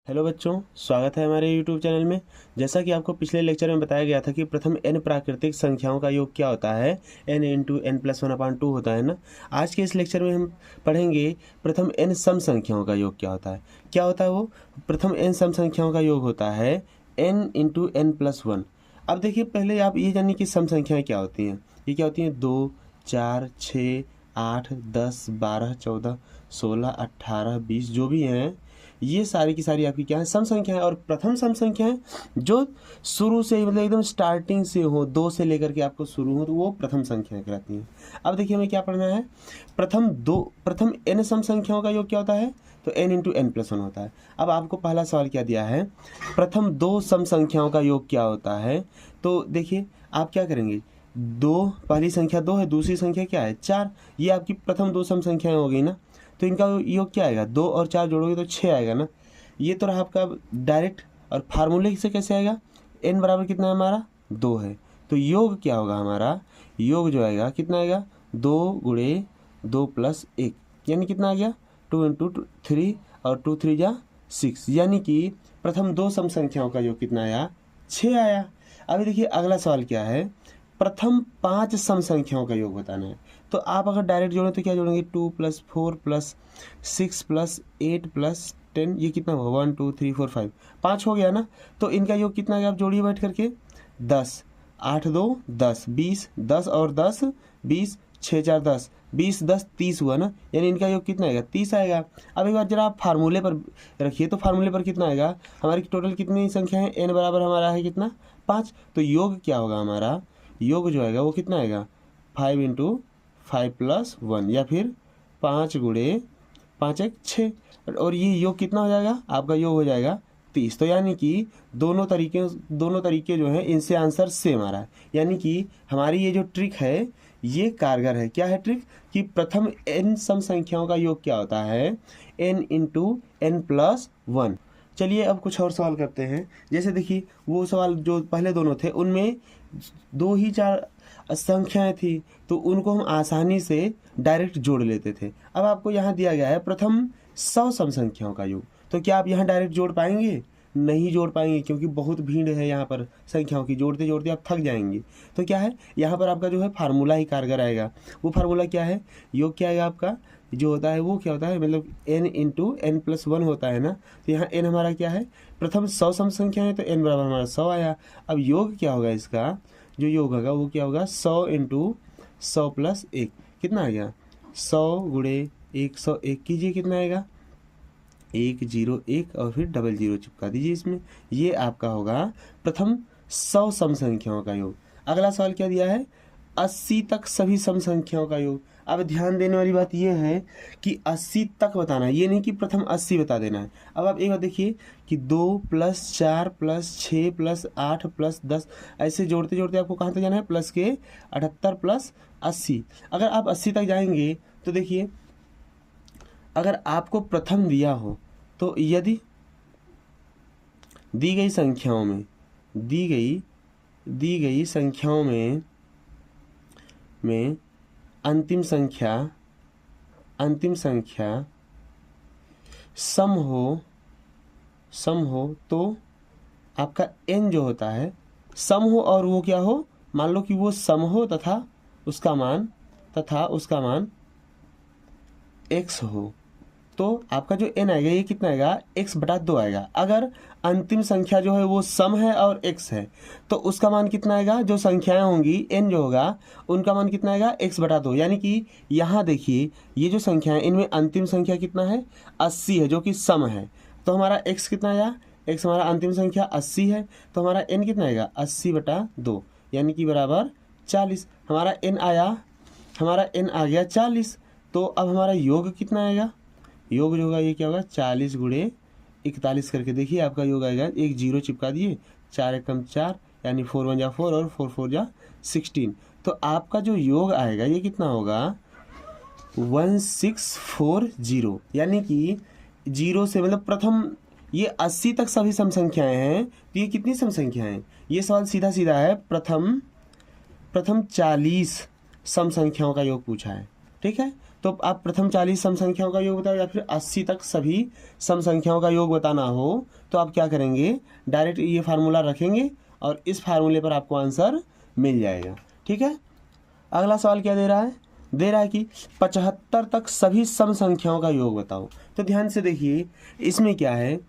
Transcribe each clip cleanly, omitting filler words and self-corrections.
Hello बच्चों, स्वागत है हमारे YouTube चैनल में। जैसा कि आपको पिछले लेक्चर में बताया गया था कि प्रथम n प्राकृतिक संख्याओं का योग क्या होता है, n इंटू एन प्लस 1/2 होता है ना। आज के इस लेक्चर में हम पढ़ेंगे प्रथम n सम संख्याओं का योग क्या होता है। क्या होता है वो? प्रथम n सम संख्याओं का योग होता है n इंटू एन प्लस 1। अब देखिए, पहले आप ये जानिए कि सम संख्याएँ क्या होती हैं। ये क्या होती हैं? 2, 4, 6, 8, 10, 12, 14, 16, 18, 20 जो भी हैं, ये सारी की सारी आपकी क्या है? सम संख्या है। और प्रथम सम संख्या है जो शुरू से मतलब एकदम स्टार्टिंग से हो, 2 से लेकर के आपको शुरू हो, तो वो प्रथम संख्या कहलाती हैं। अब देखिए हमें क्या पढ़ना है। प्रथम n सम संख्याओं का योग क्या होता है? तो n इंटू एन प्लस 1 होता है। अब आपको पहला सवाल क्या दिया है, प्रथम 2 सम संख्याओं का योग क्या होता है। तो देखिए आप क्या करेंगे, पहली संख्या 2 है, दूसरी संख्या क्या है? 4। ये आपकी प्रथम 2 सम संख्याएं हो गई ना। तो इनका योग क्या आएगा? 2 और 4 जोड़ोगे तो 6 आएगा ना। ये तो रहा आपका डायरेक्ट। और फार्मूले से कैसे आएगा? n बराबर कितना है हमारा? 2 है। तो योग क्या होगा हमारा? योग जो आएगा कितना आएगा? 2 गुणे 2 प्लस 1 यानी कितना आ गया? 2 इंटू 3 और 2 3 जा 6, यानी कि प्रथम 2 सम संख्याओं का योग कितना आया? 6 आया। अभी देखिए अगला सवाल क्या है, प्रथम 5 सम संख्याओं का योग बताना है। तो आप अगर डायरेक्ट जोड़ें तो क्या जोड़ेंगे? 2 प्लस 4 प्लस 6 प्लस 8 प्लस 10, ये कितना होगा? 1 2 3 4 5, 5 हो गया ना। तो इनका योग कितना है? आप जोड़िए बैठ करके। 10, 8 2 10, 20, 10 और 10 20, 6 4 10, 20 10 30 हुआ ना। यानी इनका योग कितना आएगा? 30 आएगा। अब एक बार जरा आप फार्मूले पर रखिए, तो फार्मूले पर कितना आएगा? हमारी टोटल कितनी संख्या है? n बराबर हमारा है कितना? 5। तो योग क्या होगा हमारा? योग जो आएगा वो कितना आएगा? 5 इंटू 5 प्लस 1, या फिर 5 गुणे 5 1 6। और ये योग कितना हो जाएगा? आपका योग हो जाएगा 30। तो यानी कि दोनों तरीके जो हैं इनसे आंसर सेम आ रहा है। यानी कि हमारी ये जो ट्रिक है ये कारगर है। क्या है ट्रिक? कि प्रथम n सम संख्याओं का योग क्या होता है? n into n plus 1। चलिए अब कुछ और सवाल करते हैं। जैसे देखिए वो सवाल जो पहले दोनों थे उनमें 2 ही 4 संख्याएं थी, तो उनको हम आसानी से डायरेक्ट जोड़ लेते थे। अब आपको यहाँ दिया गया है प्रथम 100 सम संख्याओं का योग। तो क्या आप यहाँ डायरेक्ट जोड़ पाएंगे? नहीं जोड़ पाएंगे, क्योंकि बहुत भीड़ है यहाँ पर संख्याओं की। जोड़ते जोड़ते आप थक जाएंगे। तो क्या है, यहाँ पर आपका जो है फार्मूला ही कारगर आएगा। वो फार्मूला क्या है? योग क्या आएगा आपका जो होता है वो क्या होता है, मतलब n इंटू एन प्लस 1 होता है ना। तो यहाँ n हमारा क्या है? प्रथम 100 सम संख्या है, तो n बराबर हमारा 100 आया। अब योग क्या होगा इसका? जो योग होगा वो क्या होगा? 100 इंटू 100 प्लस 1 कितना आ गया? 100 गुणे 101 कीजिए, कितना आएगा? 1 0 1 और फिर डबल 0 चिपका दीजिए इसमें। ये आपका होगा प्रथम 100 सम संख्याओं का योग। अगला सवाल क्या दिया है? 80 तक सभी सम संख्याओं का योग। अब ध्यान देने वाली बात यह है कि 80 तक बताना है, ये नहीं कि प्रथम 80 बता देना है। अब आप एक बात देखिए कि 2 प्लस 4 प्लस 6 प्लस 8 प्लस 10, ऐसे जोड़ते जोड़ते आपको कहाँ तक जाना है? प्लस के 78 प्लस 80। अगर आप 80 तक जाएंगे तो देखिए, अगर आपको प्रथम दिया हो तो यदि दी गई संख्याओं में अंतिम संख्या सम हो तो आपका n जो होता है सम हो, और वो क्या हो? मान लो कि वो सम हो तथा उसका मान x हो, तो आपका जो n आएगा ये कितना आएगा? x/2 आएगा। अगर अंतिम संख्या जो है वो सम है और x है, तो उसका मान कितना आएगा? जो संख्याएं होंगी n जो होगा उनका मान कितना आएगा? x/2। यानी कि यहाँ देखिए ये जो संख्या है इनमें अंतिम संख्या कितना है? 80 है, जो कि सम है। तो हमारा x कितना आया? x हमारा अंतिम संख्या 80 है, तो हमारा n कितना आएगा? 80/2 यानी कि बराबर 40। हमारा n आ गया 40। तो अब हमारा योग कितना आएगा? योग जो होगा ये क्या होगा? 40 गुणे 41 करके देखिए आपका योग आएगा। एक 0 चिपका दिए, 4 एकम 4 यानी 4 1 जा 4 और 4 4 जा 16। तो आपका जो योग आएगा ये कितना होगा? 1640। यानी कि 0 से मतलब प्रथम ये 80 तक सभी सम संख्याएं हैं, तो ये कितनी सम संख्याएं हैं? ये सवाल सीधा सीधा है, प्रथम 40 सम संख्याओं का योग पूछा है। ठीक है, तो तो आप प्रथम 40 सम संख्याओं का योग बताओ या फिर 80 तक सभी सम संख्याओं का योग बताना हो तो आप क्या करेंगे, डायरेक्ट ये फार्मूला रखेंगे और इस फार्मूले पर आपको आंसर मिल जाएगा। ठीक है, अगला सवाल क्या दे रहा है, दे रहा है कि 75 तक सभी सम संख्याओं का योग बताओ। तो ध्यान से देखिए इसमें क्या है,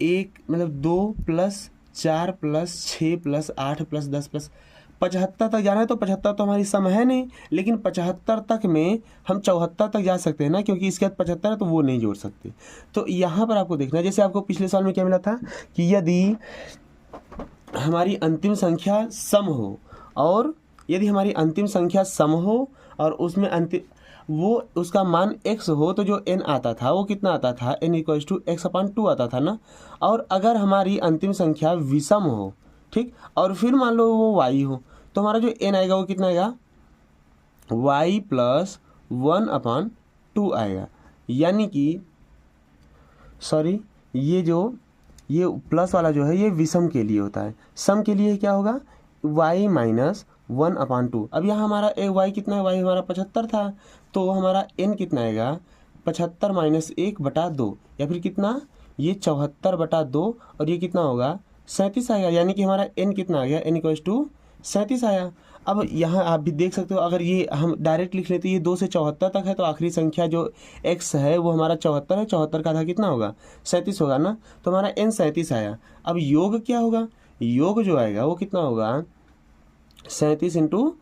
1 मतलब 2 + 4 + 6 + 8 + 10 + 75 तक जाना है। तो 75 तो हमारी सम है नहीं, लेकिन 75 तक में हम 74 तक जा सकते हैं ना, क्योंकि इसके बाद 75 है तो वो नहीं जोड़ सकते। तो यहाँ पर आपको देखना है, जैसे आपको पिछले साल में क्या मिला था कि यदि हमारी अंतिम संख्या सम हो और यदि हमारी अंतिम संख्या सम हो और उसमें वो उसका मान x हो तो जो n आता था वो कितना आता था, n = x/2 आता था ना। और अगर हमारी अंतिम संख्या विषम हो, ठीक, और फिर मान लो वो y हो, तो हमारा जो n आएगा वो कितना आएगा, y + 1/2 आएगा। यानी कि सॉरी, ये प्लस वाला जो है ये विषम के लिए होता है, सम के लिए क्या होगा, y - 1/2। अब यहाँ हमारा y कितना है, y हमारा 75 था, तो हमारा n कितना आएगा, 75 - 1/2 या फिर कितना, ये 74/2 और ये कितना होगा, 37 आएगा। यानी कि हमारा n कितना आ गया, n = 37 आया। अब यहाँ आप भी देख सकते हो, अगर ये हम डायरेक्ट लिख लेते, ये 2 से 74 तक है तो आखिरी संख्या जो x है वो हमारा 74 है, 74 का आधा कितना होगा, 37 होगा ना। तो हमारा n 37 आया। अब योग क्या होगा, योग जो आएगा वो कितना होगा, 37 ×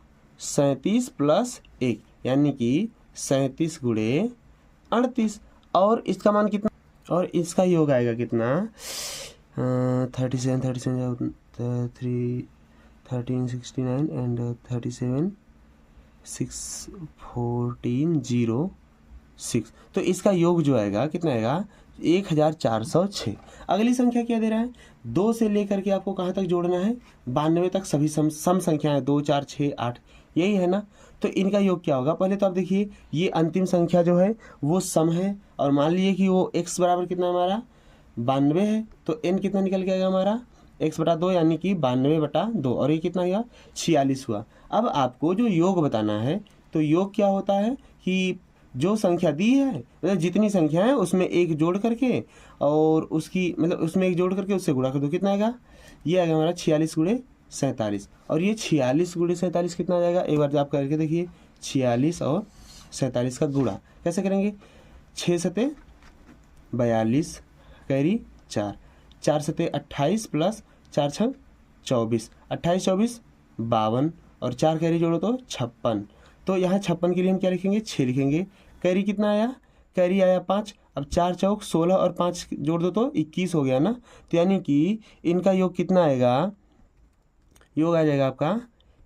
37 + 1 यानी कि 37 × 38। और इसका मान कितना, और इसका योग आएगा कितना, 37 3 13 69 एंड 37 6 14 0 6। तो इसका योग जो आएगा कितना आएगा, 1406। अगली संख्या क्या दे रहा है, 2 से लेकर के आपको कहाँ तक जोड़ना है, 92 तक सभी सम संख्याएं, 2 4 6 8, यही है ना। तो इनका योग क्या होगा, पहले तो आप देखिए ये अंतिम संख्या जो है वो सम है, और मान लीजिए कि वो x बराबर कितना हमारा 92 है, तो n कितना निकल के आएगा हमारा x/2 यानी कि 92/2, और ये कितना हुआ, 46 हुआ। अब आपको जो योग बताना है, तो योग क्या होता है कि जो संख्या दी है, मतलब जितनी संख्या है उसमें एक जोड़ करके और उसकी मतलब उसमें एक जोड़ करके उससे गुणा कर दो, कितना आएगा, ये आएगा हमारा 46 × 47। और ये 46 × 47 कितना आ जाएगा, एक बार आप करके देखिए, 46 और 47 का गुणा कैसे करेंगे, 6 सते 42 कैरी 4, 4 सते 28 + 4 × 24, 28 24 52 और 4 कैरी जोड़ो तो 56। तो यहाँ 56 के लिए हम क्या लिखेंगे, 6 लिखेंगे। कैरी कितना आया, कैरी आया 5। अब 4 चौक 16 और 5 जोड़ दो तो 21 हो गया ना। तो यानी कि इनका योग कितना आएगा, योग आ जाएगा आपका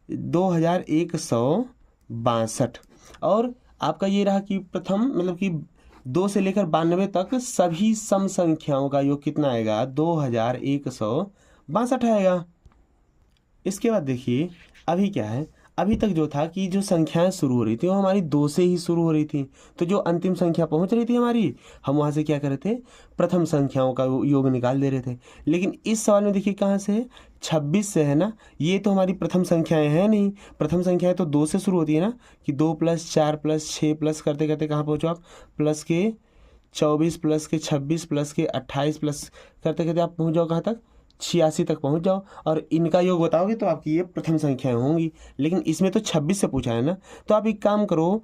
2162। और आपका ये रहा कि प्रथम मतलब कि 2 से लेकर 92 तक सभी सम संख्याओं का योग कितना आएगा, 2162 आएगा। इसके बाद देखिए अभी क्या है, अभी तक जो था कि जो संख्याएं शुरू हो रही थी वो हमारी 2 से ही शुरू हो रही थी, तो जो अंतिम संख्या पहुंच रही थी हमारी, हम वहां से क्या कर रहे थे, प्रथम संख्याओं का योग निकाल दे रहे थे। लेकिन इस सवाल में देखिए कहाँ से, 26 से है ना। ये तो हमारी प्रथम संख्याएं हैं नहीं, प्रथम संख्याएं तो 2 से शुरू होती है ना, कि 2 + 4 + 6 प्लस करते करते कहाँ पहुँचो आप, प्लस के 24 प्लस के 26 प्लस के 28 प्लस करते करते आप पहुँच जाओ कहाँ तक, 86 तक पहुंच जाओ। और इनका योग बताओगे तो आपकी ये प्रथम संख्याएं होंगी। लेकिन इसमें तो 26 से पूछा है ना, तो आप एक काम करो,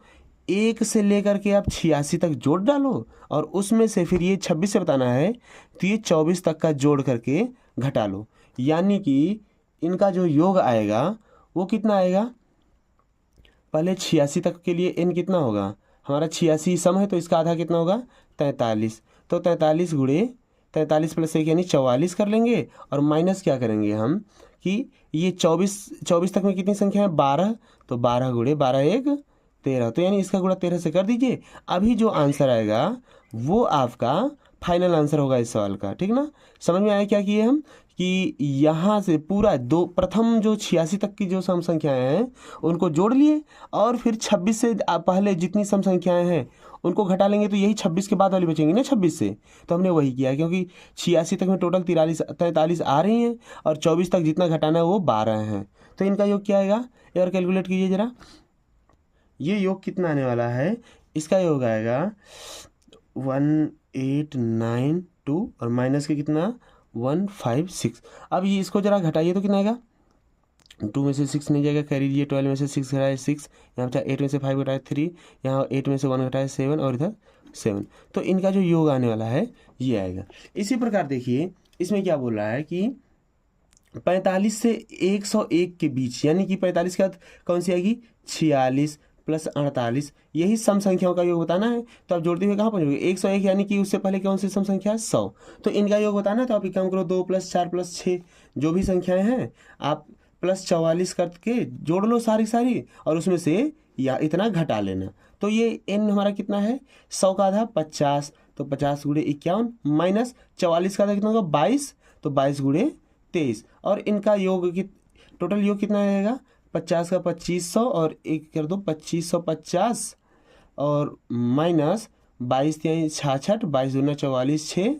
1 से लेकर के आप 86 तक जोड़ डालो और उसमें से फिर ये 26 से बताना है तो ये 24 तक का जोड़ करके घटा लो। यानी कि इनका जो योग आएगा वो कितना आएगा, पहले 86 तक के लिए n कितना होगा, हमारा 86 सम है तो इसका आधा कितना होगा, 43। तो 43 × 43 + 1 यानी 44 कर लेंगे। और माइनस क्या करेंगे हम कि ये 24 तक में कितनी संख्या है, 12, तो 12 × 12 1 13, तो यानी इसका गुणा 13 से कर दीजिए। अभी जो आंसर आएगा वो आपका फाइनल आंसर होगा इस सवाल का, ठीक ना। समझ में आया क्या किए हम, कि यहाँ से पूरा दो प्रथम जो 86 तक की जो सम संख्याएं हैं उनको जोड़ लिए और फिर 26 से पहले जितनी सम संख्याएं हैं उनको घटा लेंगे, तो यही 26 के बाद वाली बचेंगी ना 26 से। तो हमने वही किया, क्योंकि 86 तक में टोटल 43 आ रही हैं और 24 तक जितना घटाना है वो 12 हैं। तो इनका योग क्या आएगा, एक बार कैलकुलेट कीजिए जरा। ये योग कितना आने वाला है, इसका योग आएगा 1892 और माइनस के कितना 156। अब ये इसको जरा घटाइए तो कितना आएगा, 2 में से 6 नहीं जाएगा, कह लीजिए 12 में से 6 घटाए 6, यहाँ बचा 8 में से 5 घटाए 3, यहाँ 8 में से 1 घटाए 7 और इधर 7। तो इनका जो योग आने वाला है ये आएगा। इसी प्रकार देखिए इसमें क्या बोल रहा है कि 45 से 101 के बीच, यानी कि 45 के बाद कौन सी आएगी 46 प्लस 48, यही सम संख्याओं का योग बताना है। तो आप जोड़ते हुए कहाँ पहुँचोगे 101, यानी कि उससे पहले कौन सी सम संख्या है 100। तो इनका योग बताना है तो आप एक काम करो 2 + 4 + 6 जो भी संख्याएं हैं आप प्लस 44 करके जोड़ लो सारी और उसमें से या इतना घटा लेना। तो ये n हमारा कितना है 100 का आधा 50, तो 50 × 51 माइनस 44 का आधा कितना होगा 22, तो 22 × 23। और इनका योग की टोटल योग कितना आएगा 50 का 2500 और एक कर दो 2550 और माइनस 22 × 66, 22 × 44 6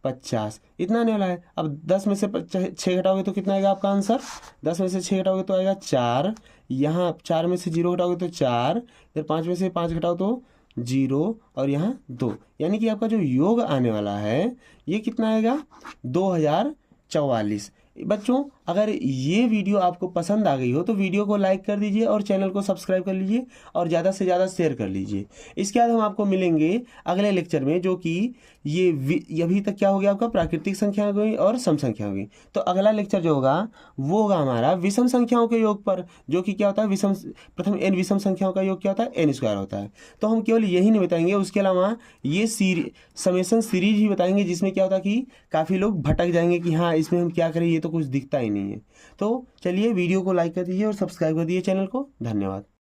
50, इतना आने वाला है। अब 10 में से 6 घटाओगे तो कितना आएगा आपका आंसर, 10 में से 6 घटाओगे तो आएगा 4, यहाँ 4 में से 0 घटाओगे तो 4, इधर 5 में से 5 घटाओ तो 0 और यहाँ 2, यानी कि आपका जो योग आने वाला है ये कितना आएगा 2044। बच्चों अगर ये वीडियो आपको पसंद आ गई हो तो वीडियो को लाइक कर दीजिए और चैनल को सब्सक्राइब कर लीजिए और ज़्यादा से ज़्यादा शेयर कर लीजिए। इसके बाद हम आपको मिलेंगे अगले लेक्चर में, जो कि ये अभी तक क्या हो गया आपका प्राकृतिक संख्या हो गई और सम संख्या हो गई। तो अगला लेक्चर जो होगा वो होगा हमारा विषम संख्याओं के योग पर, जो कि क्या होता है प्रथम n विषम संख्याओं का योग क्या होता है n² होता है। तो हम केवल यही नहीं बताएंगे, उसके अलावा ये समेशन सीरीज ही बताएंगे, जिसमें क्या होता है कि काफ़ी लोग भटक जाएंगे कि हाँ इसमें हम क्या करें, ये तो कुछ दिखता ही नहीं है। तो चलिए वीडियो को लाइक कर दीजिए और सब्सक्राइब कर दीजिए चैनल को। धन्यवाद।